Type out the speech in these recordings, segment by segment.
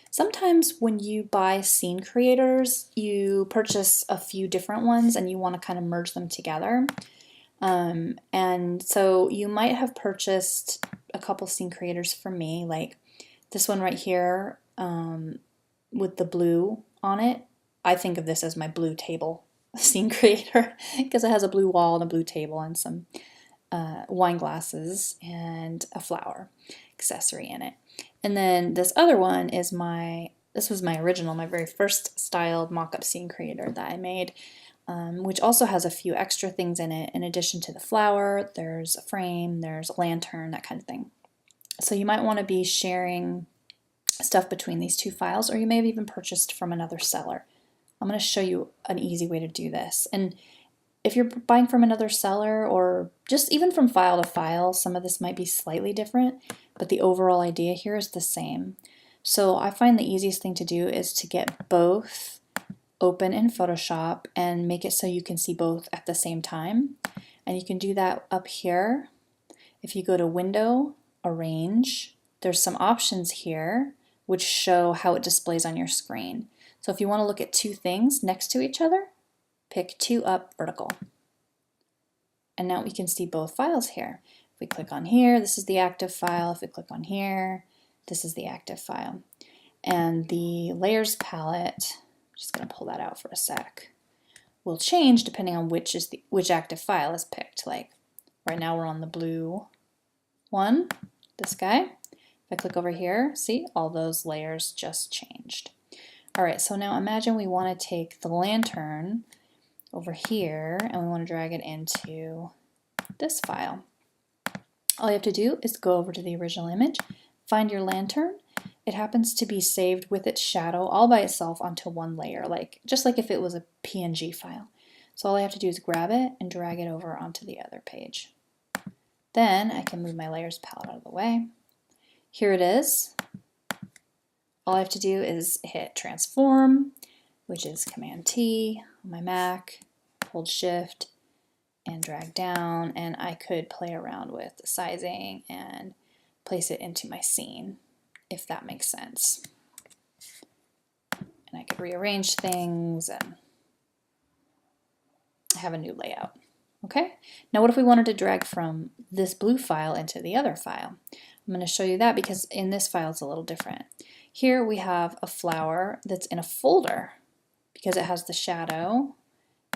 Sometimes when you buy scene creators, you purchase a few different ones and you want to kind of merge them together. And so you might have purchased a couple scene creators from me, like this one right here with the blue on it. I think of this as my blue table scene creator because it has a blue wall and a blue table and some wine glasses and a flower accessory in it. And then this other one is this was my original, my very first styled mock-up scene creator that I made, which also has a few extra things in it. In addition to the flower, there's a frame, there's a lantern, that kind of thing. So you might want to be sharing stuff between these two files, or you may have even purchased from another seller. I'm going to show you an easy way to do this. And if you're buying from another seller or just even from file to file, some of this might be slightly different, but the overall idea here is the same. So I find the easiest thing to do is to get both open in Photoshop and make it so you can see both at the same time. And you can do that up here. If you go to Window, Arrange, there's some options here which show how it displays on your screen. So if you want to look at two things next to each other, pick two up vertical. And now we can see both files here. If we click on here, this is the active file. If we click on here, this is the active file. And the layers palette, I'm just going to pull that out for a sec, will change depending on which active file is picked. Like right now we're on the blue one, this guy. If I click over here, see, all those layers just changed. All right, so now imagine we want to take the lantern over here and we want to drag it into this file. All you have to do is go over to the original image, find your lantern. It happens to be saved with its shadow all by itself onto one layer, just like if it was a PNG file. So all I have to do is grab it and drag it over onto the other page. Then I can move my layers palette out of the way. Here it is. All I have to do is hit transform, which is Command T on my Mac, hold Shift and drag down, and I could play around with the sizing and place it into my scene, if that makes sense. And I could rearrange things and have a new layout. Okay, now what if we wanted to drag from this blue file into the other file? I'm going to show you that because in this file it's a little different. Here we have a flower that's in a folder because it has the shadow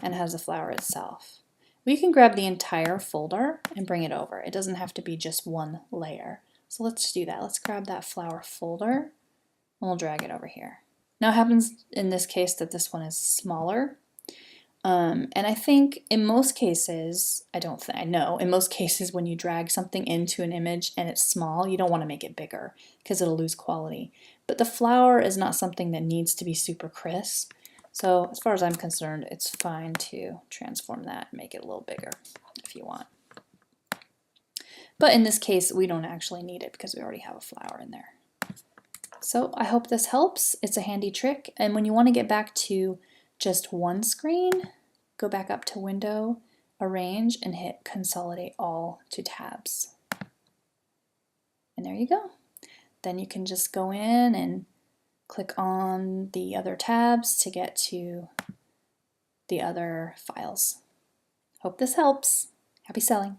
and has the flower itself. We can grab the entire folder and bring it over. It doesn't have to be just one layer. So let's do that. Let's grab that flower folder and we'll drag it over here. Now it happens in this case that this one is smaller. And I think in most cases, I know in most cases when you drag something into an image and it's small, you don't want to make it bigger because it'll lose quality. But the flower is not something that needs to be super crisp. So as far as I'm concerned, it's fine to transform that and make it a little bigger if you want. But in this case, we don't actually need it because we already have a flower in there. So I hope this helps. It's a handy trick. And when you want to get back to just one screen, go back up to Window, Arrange, and hit Consolidate All to tabs. And there you go. Then you can just go in and click on the other tabs to get to the other files. Hope this helps. Happy selling.